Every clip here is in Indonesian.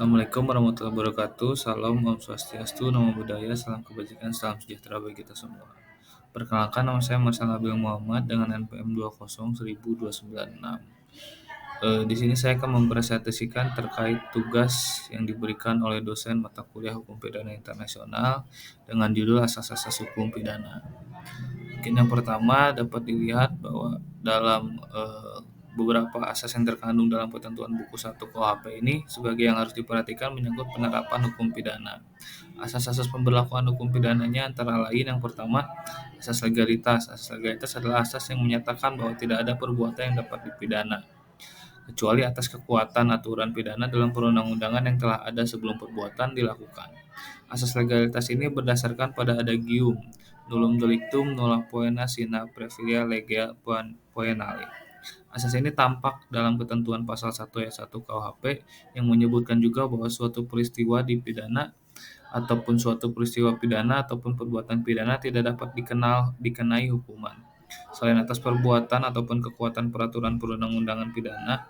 Assalamualaikum warahmatullahi wabarakatuh. Salam Om Swastiastu, Namo Buddhaya, salam kebajikan, salam sejahtera bagi kita semua. Perkenalkan, nama saya Marsan Nabil Muhammad dengan NPM 201296. Di sini saya akan mempresentasikan terkait tugas yang diberikan oleh dosen mata kuliah Hukum Pidana Internasional dengan judul Asas-asas Hukum Pidana. Mungkin yang pertama dapat dilihat bahwa dalam beberapa asas yang terkandung dalam ketentuan buku 1 KUHP ini sebagai yang harus diperhatikan menyangkut penerapan hukum pidana. Asas-asas pemberlakuan hukum pidananya antara lain yang pertama, asas legalitas. Asas legalitas adalah asas yang menyatakan bahwa tidak ada perbuatan yang dapat dipidana kecuali atas kekuatan aturan pidana dalam perundang-undangan yang telah ada sebelum perbuatan dilakukan. Asas legalitas ini berdasarkan pada adagium nullum delictum nulla poena sine praevilia legea poenale. Asas ini tampak dalam ketentuan pasal 1 ayat 1 KUHP yang menyebutkan juga bahwa suatu peristiwa dipidana ataupun suatu peristiwa pidana ataupun perbuatan pidana tidak dapat dikenai hukuman selain atas perbuatan ataupun kekuatan peraturan perundang-undangan pidana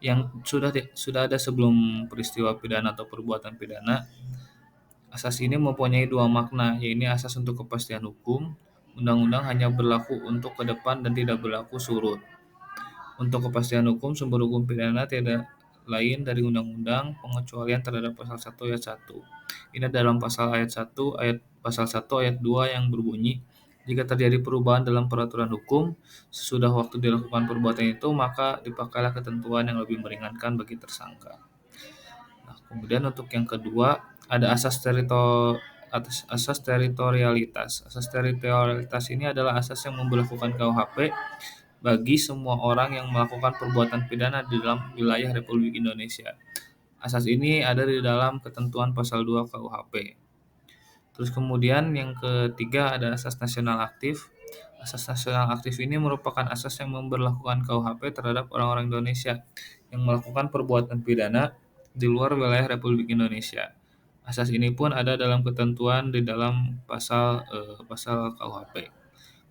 yang sudah ada sebelum peristiwa pidana atau perbuatan pidana. Asas ini mempunyai dua makna, yaitu asas untuk kepastian hukum. Undang-undang hanya berlaku untuk ke depan dan tidak berlaku surut. Untuk kepastian hukum, sumber hukum pidana tidak lain dari undang-undang pengecualian terhadap pasal 1 ayat 1. Ini dalam pasal 1 ayat 2 yang berbunyi, jika terjadi perubahan dalam peraturan hukum sesudah waktu dilakukan perbuatan itu, maka dipakailah ketentuan yang lebih meringankan bagi tersangka. Nah, kemudian untuk yang kedua ada asas teritorialitas. Asas teritorialitas ini adalah asas yang memberlakukan KUHP bagi semua orang yang melakukan perbuatan pidana di dalam wilayah Republik Indonesia. Asas ini ada di dalam ketentuan pasal 2 KUHP. Terus kemudian yang ketiga ada asas nasional aktif. Asas nasional aktif ini merupakan asas yang memberlakukan KUHP terhadap orang-orang Indonesia yang melakukan perbuatan pidana di luar wilayah Republik Indonesia. Asas ini pun ada dalam ketentuan di dalam pasal KUHP.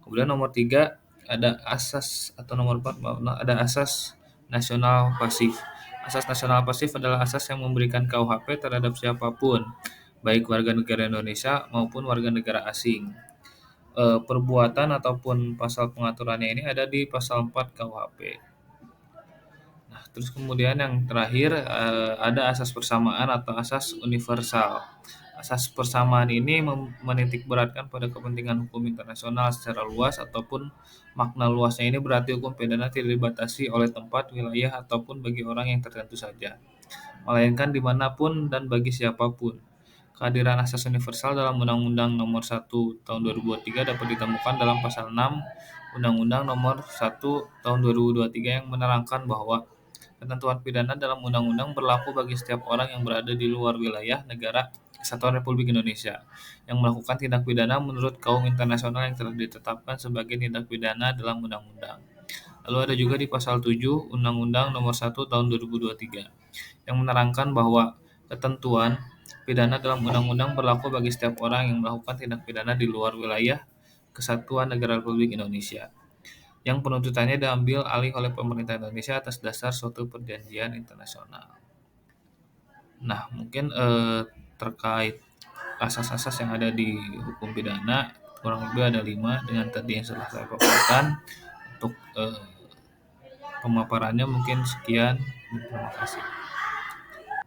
Kemudian nomor 3 ada asas atau nomor 4 ada asas nasional pasif. Asas nasional pasif adalah asas yang memberikan KUHP terhadap siapapun, baik warga negara Indonesia maupun warga negara asing. Perbuatan ataupun pasal pengaturannya ini ada di pasal 4 KUHP. Nah, terus kemudian yang terakhir ada asas persamaan atau asas universal. Asas persamaan ini menitikberatkan pada kepentingan hukum internasional secara luas ataupun makna luasnya ini berarti hukum pidana tidak dibatasi oleh tempat, wilayah, ataupun bagi orang yang tertentu saja, melainkan dimanapun dan bagi siapapun. Kehadiran asas universal dalam Undang-Undang Nomor 1 Tahun 2023 dapat ditemukan dalam Pasal 6 Undang-Undang Nomor 1 Tahun 2023 yang menerangkan bahwa ketentuan pidana dalam undang-undang berlaku bagi setiap orang yang berada di luar wilayah negara Kesatuan Republik Indonesia yang melakukan tindak pidana menurut kaum internasional yang telah ditetapkan sebagai tindak pidana dalam undang-undang. Lalu ada juga di pasal 7 Undang-Undang Nomor 1 Tahun 2023 yang menerangkan bahwa ketentuan pidana dalam undang-undang berlaku bagi setiap orang yang melakukan tindak pidana di luar wilayah Kesatuan Negara Republik Indonesia yang penuntutannya diambil alih oleh pemerintah Indonesia atas dasar suatu perjanjian internasional. Nah, mungkin terkait asas-asas yang ada di hukum pidana kurang lebih ada 5 dengan tadi yang sudah saya paparkan. Untuk pemaparannya mungkin sekian. Terima kasih.